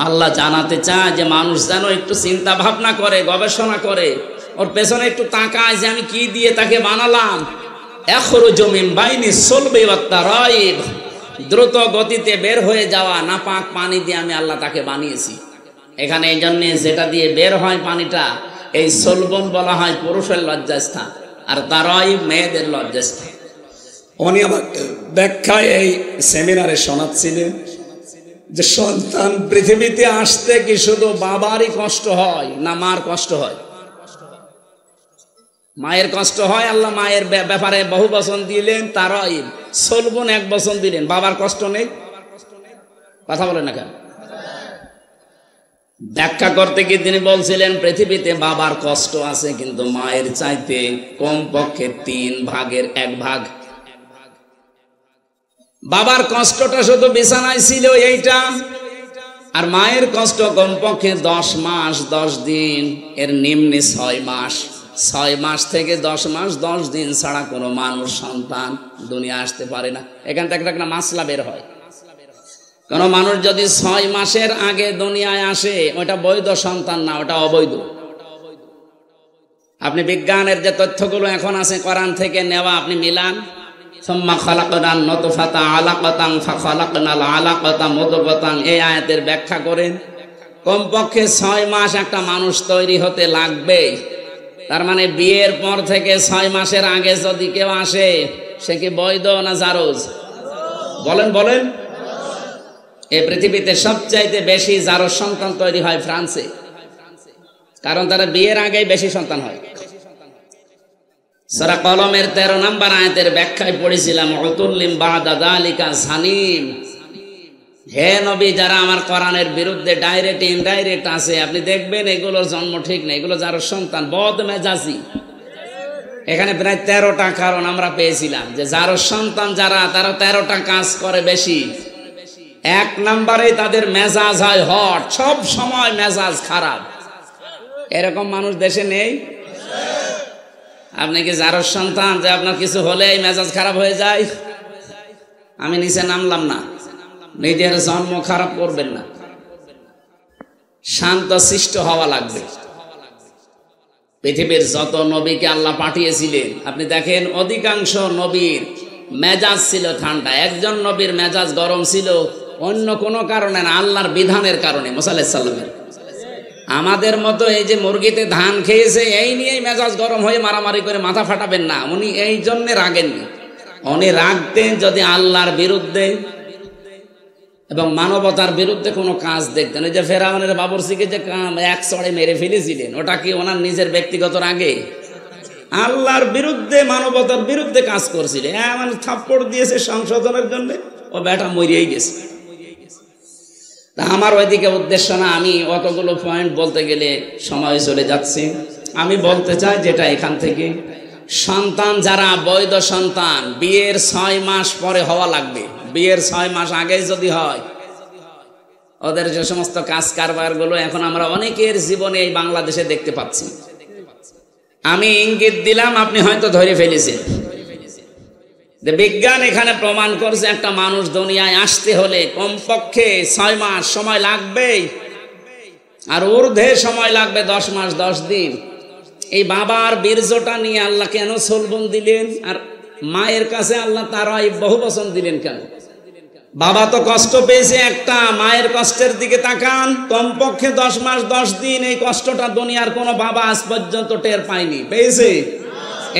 Speaker 1: আল্লাহ জানাতে চায় যে মানুষ যেন একটু চিন্তা ভাবনা করে, গবেষণা করে, ওর পেছনে একটু তাকায় যে আমি কি দিয়ে তাকে বানালাম। ইয়াখরুজু মিন বাইনিস সালবি ওয়াত তারাইব, দ্রুত গতিতে বের হয়ে যাওয়া নাপাক পানি দিয়ে আমি আল্লাহ তাকে বানিয়েছি। এখানে এই জন্য যেটা দিয়ে বের হয় পানিটা, এই সলবন বলা হয় পুরুষের লজ্জাস্থান, আর তারাইব মেয়েদের লজ্জাস্থান। উনি আবার ব্যাখ্যায় এই সেমিনারে শোনাচ্ছিলেন যে সন্তান পৃথিবীতে আসতে কি শুধু বাবারই কষ্ট হয় না মার কষ্ট হয়? মায়ের কষ্ট হয়। আল্লাহ মায়ের ব্যাপারে বহু বচন দিলেন, তারাইব সলবন 1 বচন দিলেন। বাবার কষ্ট নেই? কথা বলেন না কেন? ব্যাখ্যা করতে গিয়ে তিনি বলছিলেন পৃথিবীতে বাবার কষ্ট আছে, কিন্তু মায়ের চাইতে কমপক্ষে 3 ভাগের 1 ভাগ। বাবার কষ্টটা শুধু বিছানায় ছিল এইটা, আর মায়ের কষ্ট কমপক্ষে 10 মাস 10 দিন, এর নিম্নে 6 মাস। 6 মাস থেকে 10 মাস 10 দিন ছাড়া কোনো মানুষ সন্তান দুনিয়া আসতে পারে না। এখান থেকে একটা মাসলা বের হয়, কোন মানুষ যদি 6 মাসের আগে দুনিয়ায় আসে, ওটা বৈধ সন্তান না, ওটা অবৈধ। আপনি বিজ্ঞানের যে তথ্যগুলো এখন আছে কোরআন থেকে নেওয়া, আপনি মিলান। সুম্মা খালাকনান নুতফাতা আলাকাতান ফাখালাকনাল আলাকাতা মুদগাতান, এই আয়াতের ব্যাখ্যা করেন কমপক্ষে 6 মাস একটা মানুষ তৈরি হতে লাগবে। তার মানে বিয়ের পর থেকে 6 মাসের আগে যদি কেউ আসে, সে কি বৈধ না জারজ? বলেন বলেন। এই পৃথিবীতে সবচাইতে বেশি জারজ সন্তান তৈরি হয় ফ্রান্সে, কারণ তারা বিয়ের আগেই বেশি সন্তান হয়। সূরা কলমের 13 নম্বর আয়াতের ব্যাখ্যায় পড়েছিলাম উতুল্লিম বাদা যালিকা জানিম। হে নবী, যারা আমার কোরআনের বিরুদ্ধে ডাইরেক্ট ইনডাইরেক্ট আছে, আপনি দেখবেন এগুলোর জন্ম ঠিক নেই, এগুলো যার সন্তান বদ মেজাজি। এখানে প্রায় 13টা কারণ আমরা পেয়েছিলাম যে যার সন্তান যারা, তারা 13টা কাজ করে বেশি। 1 নম্বরে তাদের মেজাজ হয় হট, সব সময় মেজাজ খারাপ। এরকম মানুষ দেশে নেই? আপনি কি যারোর সন্তান যে আপনার কিছু হলেই মেজাজ খারাপ হয়ে যায়? আমি নিচে নামলাম না, নিজের জন্ম খারাপ করবেন না, শান্ত শিষ্ট হওয়া লাগবে। পৃথিবীর যত নবীকে আল্লাহ পাঠিয়েছিলেন আপনি দেখেন, অধিকাংশ নবীর মেজাজ ছিল ঠান্ডা। একজন নবীর মেজাজ গরম ছিল অন্য কোনো কারণে না, আল্লাহর বিধানের কারণে। মুসা আলাইহিস সালামের আমাদের মতো এই যে মুরগিতে ধান খেয়েছে এই নিয়েই মেজাজ গরম হয়ে মারামারি করে মাথা ফাটাবেন না। উনি এই জন্যে রাগেননি, উনি রাগতেন যদি আল্লাহর বিরুদ্ধে এবং মানবতার বিরুদ্ধে কোনো কাজ দেখতেন। ওই যে ফেরাউনের বাবরসিকে যে এক চড়ে মেরে ফেলেছিলেন, ওটা কি ওনার নিজের ব্যক্তিগত রাগে? আল্লাহর বিরুদ্ধে, মানবতার বিরুদ্ধে কাজ করছিলেন। এমন থাপ্পড় দিয়েছে সংশোধনের জন্য, ও বেটা মরিয়েই গেছে। তা আমার ওইদিকে উদ্দেশ্য না, আমি অতগুলো পয়েন্ট বলতে গেলে সময় চলে যাচ্ছে। আমি বলতে চাই যেটা এখান থেকে, সন্তান যারা বৈধ সন্তান, বিয়ের 6 মাস পরে হওয়া লাগবে। বিয়ের 6 মাস আগে যদি হয়, ওদের যে সমস্ত কাজ কারবার গুলো এখন আমরা অনেকের জীবনে এই বাংলাদেশে দেখতে পাচ্ছি। আমি ইঙ্গিত দিলাম, আপনি হয়তো ধরে ফেলেছেন। বিজ্ঞান এখানে প্রমাণ করছে একটা মানুষ দুনিয়ায় আসতে হলে কমপক্ষে 6 মাস সময় লাগবেই, আর ঊর্ধ্বে সময় লাগবে 10 মাস 10 দিন। এই বাবার বীর্যটা নিয়ে আল্লাহ কেন সলবন দিলেন, আর মায়ের কাছে আল্লাহ তারাই বহু বচন দিলেন কেন? বাবা তো কষ্ট পেয়েছে একটা, মায়ের কষ্টের দিকে তাকান, কমপক্ষে 10 মাস 10 দিন। এই কষ্টটা দুনিয়ার কোনো বাবা আজ পর্যন্ত টের পায়নি, পেয়েছে?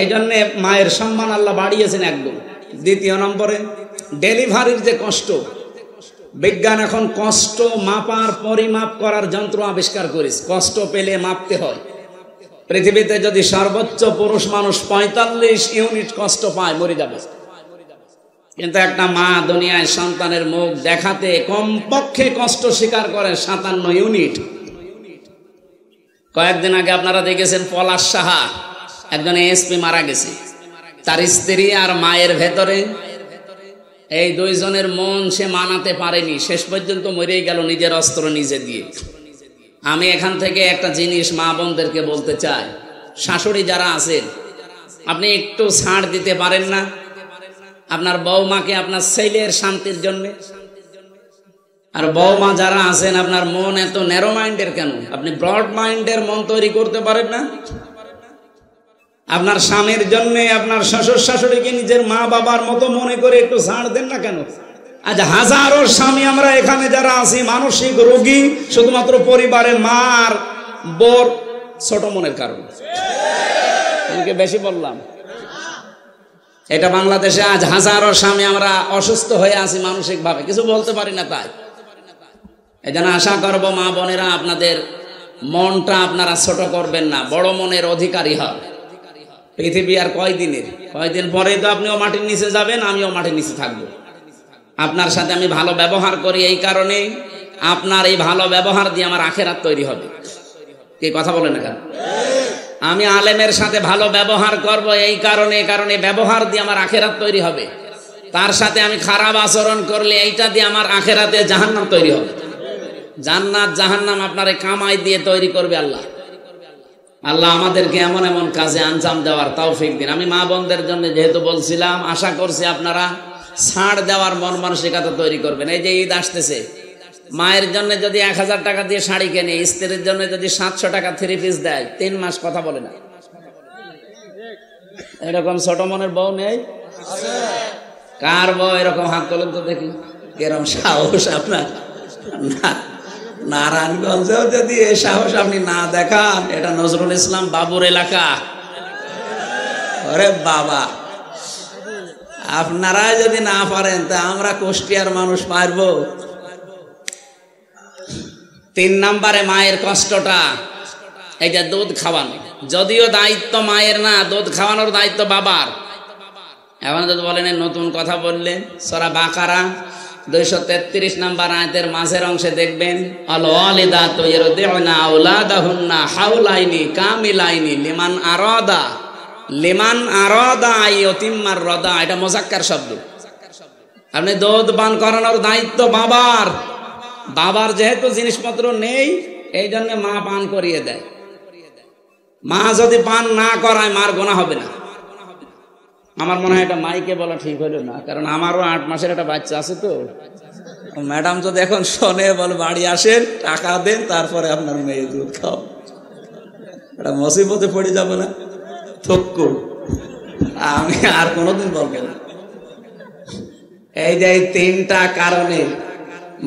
Speaker 1: এই জন্য মায়ের সম্মান আল্লাহ বাড়িয়েছেন একদম। দ্বিতীয় নম্বরে, ডেলিভারির যে কষ্ট, বিজ্ঞান এখন কষ্ট মাপার, পরিমাপ করার যন্ত্র আবিষ্কার করেছে। কষ্ট পেলে মাপতে হয়। পৃথিবীতে যদি সর্বোচ্চ পুরুষ মানুষ 45 ইউনিট কষ্ট পায়, মরে যাবে। কিন্তু একটা মা দুনিয়ায় সন্তানের মুখ দেখাতে কমপক্ষে কষ্ট স্বীকার করে 57 ইউনিট। কয়েকদিন আগে আপনারা দেখেছেন পলাশ সাহা, একজন এসপি মারা গেছে। তার স্ত্রী আর মায়ের ভেতরে এই দুইজনের মন সে মানাতে পারেনি, শেষ পর্যন্ত মরেই গেল নিজের অস্ত্র নিজে দিয়ে। আমি এখান থেকে একটা জিনিস মা বোনদেরকে বলতে চাই, শাশুড়ি যারা আছেন, আপনি একটু ছাড় দিতে পারেন না আপনার বৌমাকে আপনার ছেলের শান্তির জন্য? আর বৌমা যারা আছেন, আপনার মন এত ন্যারো মাইন্ডের কেন? আপনি ব্রড মাইন্ডের মন তৈরি করতে পারেন না? আপনার স্বামীর জন্য আপনার শ্বশুর শাশুড়িকে নিজের মা বাবার মতো মনে করে একটু ছাড় দেন না কেন? আজ হাজারো স্বামী আমরা এখানে যারা আছি মানসিক রোগী, শুধুমাত্র পরিবারে মার বোর ছোট মনের কারণে। আমাকে বেশি বললাম? এটা বাংলাদেশে আজ হাজারো স্বামী আমরা অসুস্থ হয়ে আছি মানসিক ভাবে, কিছু বলতে পারি না। তাই এই জন্য আশা করব মা বোনেরা, আপনাদের মনটা আপনারা ছোট করবেন না, বড় মনের অধিকারী হন। পৃথিবী আর কয়দিনের? কয়দিন পরেই তো আপনিও মাটির নিচে যাবেন, আমিও মাটির নিচে থাকবো। আপনার সাথে আমি ভালো ব্যবহার করি এই কারণে, আপনার এই ভালো ব্যবহার দিয়ে আমার আখেরাত তৈরি হবে। কি কথা বলেন না কেন? আমি আলেমের সাথে ভালো ব্যবহার করব এই কারণে ব্যবহার দিয়ে আমার আখেরাত তৈরি হবে। তার সাথে আমি খারাপ আচরণ করলে এইটা দিয়ে আমার আখেরাতে জাহান্নাম তৈরি হবে। জান্নাত জাহান্নাম আপনার এই কামাই দিয়ে তৈরি করবে আল্লাহ। আল্লাহ আমাদেরকে এমন এমন কাজে আঞ্জাম দেওয়ার তৌফিক দিন। আমি মা বোনদের জন্য যেহেতু বলছিলাম, আশা করছি আপনারা ছাড় দেওয়ার মন মানসিকতা তৈরি করবেন। এই যে ঈদ আসতেছে, মায়ের জন্য যদি 1000 টাকা দিয়ে শাড়ি কেনে, স্ত্রীর জন্য যদি 700 টাকা 3 পিস দেয়, 3 মাস কথা বলে না। এরকম ছোট মনের বউ নেই? কার বউ এরকম? হাত তোলেন তো দেখি, এরকম সাহস আপনার? নারায়ণগঞ্জেও যদি এই সাহস আপনি না দেখান, এটা নজরুল ইসলাম বাবুর এলাকা। ওরে বাবা, আপনারা যদি না পারেন তা আমরা কুষ্টিয়ার মানুষ পারবো? 3 নম্বরে মায়ের কষ্টটা, এই যে দুধ খাওয়ানো, যদিও দায়িত্ব মায়ের না, দুধ খাওয়ানোর দায়িত্ব বাবার। এখন যদি বলেন নতুন কথা বললেন, সূরা বাকারা 233 নম্বর আয়াতের মাঝের অংশে দেখবেন, আল ওয়ালিদাতু ইরদিউনা আওলাদাহুন্না হাওলাইনি কামিলাইনি লিমান আরাদা আইয়ুতিম্মার রাদা। এটা মুযাক্কার শব্দ। আপনি দুধ পান করানোর দায়িত্ব বাবার। বাবার যেহেতু জিনিসপত্র নেই, এই জন্য মা পান করিয়ে দেয়। মা যদি পান না করায় মার গোনা হবে না। আমার মনে হয় এটা মাইকে বলা ঠিক হলো না, কারণ আমারও 8 মাসের একটা বাচ্চা আছে। তো ম্যাডাম যদি এখন শোনে বল বাড়ি আসেন টাকা দেন তারপরে আপনার মেয়ে দুধ খাও, এটা মুসিবতে পড়ে যাবে না? থক্কু আমি আর কোনোদিন বলবো না। এই যে 3টা কারণে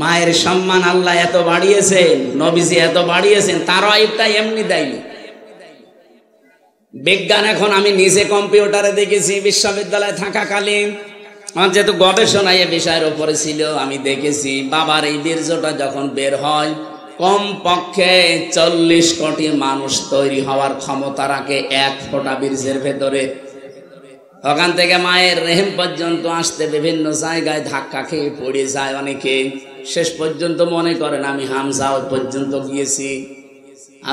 Speaker 1: মায়ের সম্মান আল্লাহ এত বাড়িয়েছেন, নবীজি এত বাড়িয়েছেন, তার আইবটা এমনি দেয়নি। বিজ্ঞান এখন আমি নিজে কম্পিউটারে দেখেছি, বিশ্ববিদ্যালয়ে থাকাকালীন আমার যেহেতু গবেষণা এই বিষয়ের উপরে ছিল, আমি দেখেছি বাবার এই বীর্যটা যখন বের হয় কমপক্ষে 40 কোটি মানুষ তৈরি হওয়ার ক্ষমতা রাখে 1 ফোঁটা বীর্যের ভেতরে। ওখান থেকে মায়ের রেহেম পর্যন্ত আসতে বিভিন্ন জায়গায় ধাক্কা খেয়ে পড়ে যায় অনেকে, শেষ পর্যন্ত মনে করেন আমি হামজা পর্যন্ত গিয়েছি।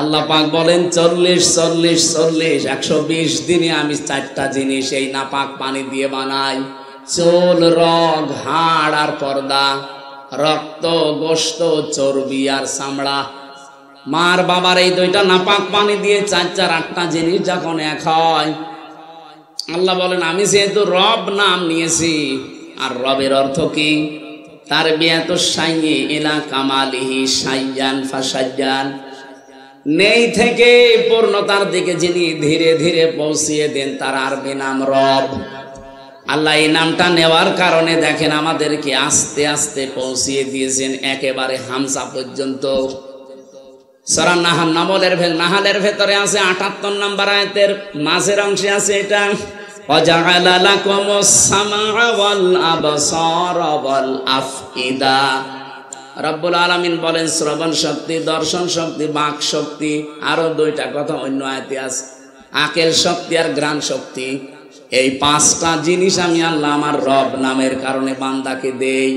Speaker 1: আল্লাহ পাক বলেন 40 40 40 120 দিনে আমি 4টা জিনিস এই নাপাক পানি দিয়ে বানাই, চুল, রগ, হাড় আর পর্দা, রক্ত, গোশত, চর্বি আর চামড়া। মার বাবার এই 2টা নাপাক পানি দিয়ে 4 4 8টা জিনিস যখন এক হয়, আল্লাহ বলেন আমি যেহেতু রব নাম নিয়েছি, আর রবের অর্থ কি? তার বিয়াত সাইয়ে ইলা কামালিহি সাইয়ান ফাসাইয়ান, নেই থেকে পূর্ণতার দিকে যিনি ধীরে ধীরে পৌঁছিয়ে দেন তার আরবি নাম রব। আল্লাহ এই নামটা নেওয়ার কারণে দেখেন আমাদেরকে আস্তে আস্তে পৌঁছিয়ে দিয়েছেন একেবারে হামজা পর্যন্ত। সূরা নাহালের ভেতরে আছে 78 নম্বর আয়াতের মাঝের অংশে আছে এটা, ওয়াজআলা লাকুমুস সামআ ওয়াল আবসারা ওয়াল আফইদা। রব্বুল আলামিন বলেন শ্রবণ শক্তি, দর্শন শক্তি, বাক শক্তি, আরো 2টা কথা অন্য আয়াতে আছে, আকেল শক্তি আর ঘ্রাণ শক্তি। এই 5টা জিনিস আমি আল্লাহ আমার রব নামের কারণে বান্দাকে দেই।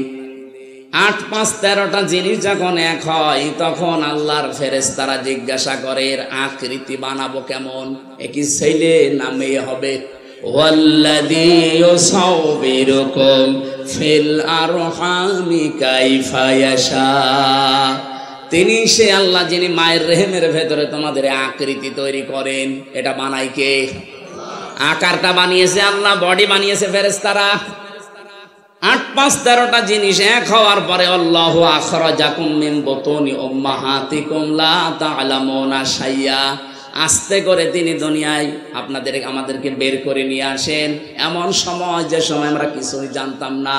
Speaker 1: 8 5 13টা জিনিস যখন এক হয় তখন আল্লাহর ফেরেশতারা জিজ্ঞাসা করে এর আকৃতি বানাবো কেমন, একই ছেলে না মেয়ে হবে? ওয়াল্লাযী ইউসাউবিরুকুম ফিল আরহামি কাইফা ইয়াশা, তিনি সে আল্লাহ যিনি মায়ের রেহেমের ভেতরে তোমাদের আকৃতি তৈরি করেন। এটা বানাই কে? আকারটা বানিয়েছে আল্লাহ, বডি বানিয়েছে ফেরেশতারা। 8 5 13টা জিনিস এক হওয়ার পরে আল্লাহু আখরাজাকুম মিন বুতুনি উম্মাহাতিকুম লা তা'লামুনা শাইয়া, আস্তে করে তিনি দুনিয়ায় আমাদেরকে বের করে নিয়ে আসেন এমন সময় যে সময় আমরা কিছুই জানতাম না।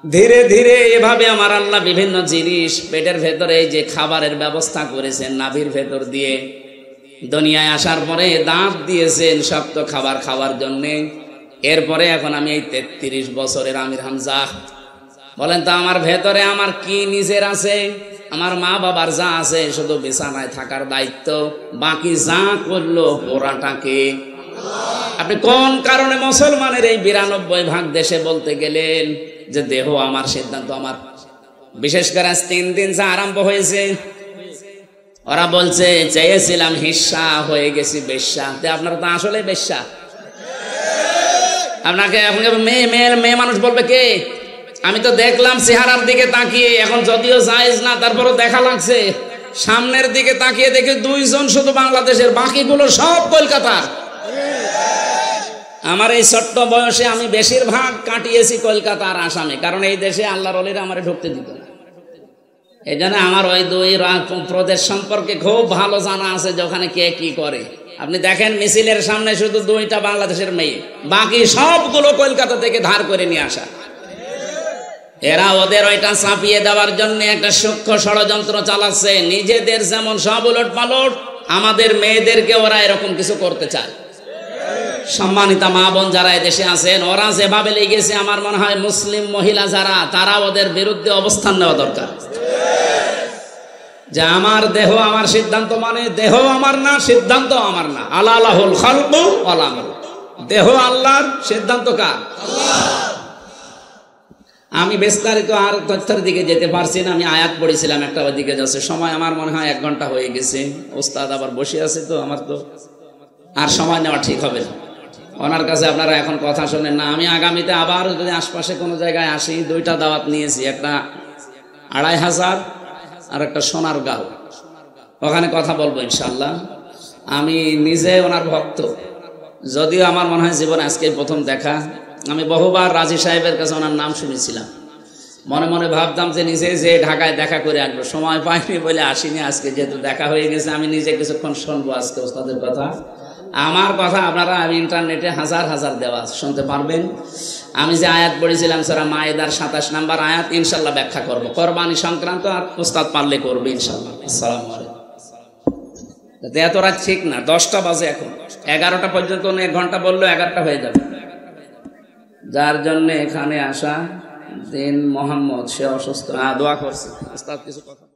Speaker 1: ধীরে ধীরে এভাবে আমার আল্লাহ বিভিন্ন জিনিস পেটের ভেতরে যে খাবারের ব্যবস্থা করেছেন নাভির ভেতর দিয়ে, দুনিয়ায় আসার পরে দাঁত দিয়েছেন শক্ত খাবার খাওয়ার জন্যে। এরপরে এখন আমি এই 33 বছরের আমির হামজা। বলেন তো আমার ভেতরে আমার কি নিজের আছে? আমার মা বাবার যা আছে শুধু বিছানায় থাকার দায়িত্ব, বাকি যা করলো ওরাটাকে। আপনি কোন কারণে মুসলমানের এই 92% দেশে বলতে গেলেন যে দেহ আমার, সিদ্ধান্ত আমার? বিশেষ করে আজ 3 দিন যা আরম্ভ হয়েছে, ওরা বলছে চেয়েছিলাম হিস্সা, হয়ে গেছি বেশ্যা। আপনারা তো আসলে বেশ্যা। আপনাকে এখন মেয়ে মানুষ বলবে কে? আমি তো দেখলাম চেহারার দিকে তাকিয়ে, এখন যদিও জায়েজ না তারপরও দেখা লাগছে। সামনের দিকে তাকিয়ে দেখে 2 জন শুধু বাংলাদেশের, বাকিগুলো সব কলকাতার। আমার এই ছোট্ট বয়সে আমি বেশিরভাগ কাটিয়েছি কলকাতা আর আসামে, কারণ এই দেশে আল্লাহর ওলিরা আমারে ঢুকতে দিত না। এই জন্য আমার ওই 2 প্রদেশ সম্পর্কে খুব ভালো জানা আছে যে ওখানে কে কি করে। আপনি দেখেন মিছিলের সামনে শুধু 2টা বাংলাদেশের মেয়ে, বাকি সবগুলো কলকাতা থেকে ধার করে নিয়ে আসা। এরা ওদের ওইটা চাপিয়ে দেওয়ার জন্য একটা সূক্ষ্ম ষড়যন্ত্র চালাচ্ছে। নিজেদের যেমন সব উলট পালট, আমাদের মেয়েদেরকে ওরা এরকম কিছু করতে চায়। সম্মানিতা মা বোন যারা এদেশে আছেন, ওরা যেভাবে লেগেছে, আমার মনে হয় মুসলিম মহিলা যারা, তারা ওদের বিরুদ্ধে অবস্থান নেওয়া দরকার। যে আমার দেহ আমার সিদ্ধান্ত, মানে দেহ আমার না, সিদ্ধান্ত আমার না। আলাহুল খালকু ওয়াল আমর, দেহ আল্লাহর, সিদ্ধান্ত কার? আল্লাহ। আমি বিস্তারিত আর তথ্যের দিকে যেতে পারছি না, আমি আয়াত পড়েছিলাম একটা, ওইদিকে যাচ্ছে সময়। আমার মনে হয় 1 ঘন্টা হয়ে গেছে। ওস্তাদ আবার বসে আছে, তো আমার তো আর সময় নেওয়া ঠিক হবে না। ওনার কাছে আপনারা এখন কথা শোনেন না। আমি আগামীতে আবার যদি আশপাশে কোনো জায়গায় আসি, 2টা দাওয়াত নিয়েছি, একটা 2500 আর একটা সোনারগাঁও, ওখানে কথা বলবো ইনশাল্লাহ। আমি নিজে ওনার ভক্ত, যদিও আমার মনে হয় জীবনে আজকে প্রথম দেখা। আমি বহুবার রাজি সাহেবের কাছে ওনার নাম শুনেছিলাম, মনে মনে ভাবতাম যে নিজে যে ঢাকায় দেখা করে আসবো, সময় পাইনি বলে আসিনি। আজকে যেহেতু দেখা হয়ে গেছে, আমি নিজে কিছুক্ষণ শুনবো আজকে ওস্তাদের কথা। আমার কথা আপনারা আমি ইন্টারনেটে হাজার হাজার দেওয়া শুনতে পারবেন। আমি যে আয়াত পড়েছিলাম সূরা মায়েদার 27 নম্বর আয়াত, ইনশাল্লাহ ব্যাখ্যা করবো কোরবানি সংক্রান্ত, আর ওস্তাদ পারলে করবে ইনশাল্লাহ। আসসালামু আলাইকুম। এত রাত ঠিক না, 10টা বাজে এখন, 11টা পর্যন্ত 1 ঘন্টা বললো 11টা হয়ে যাবে। যার জন্য এখানে আসা দিন মোহাম্মদ, সে অসুস্থ, দোয়া করছে ওস্তাদ কিছু কথা।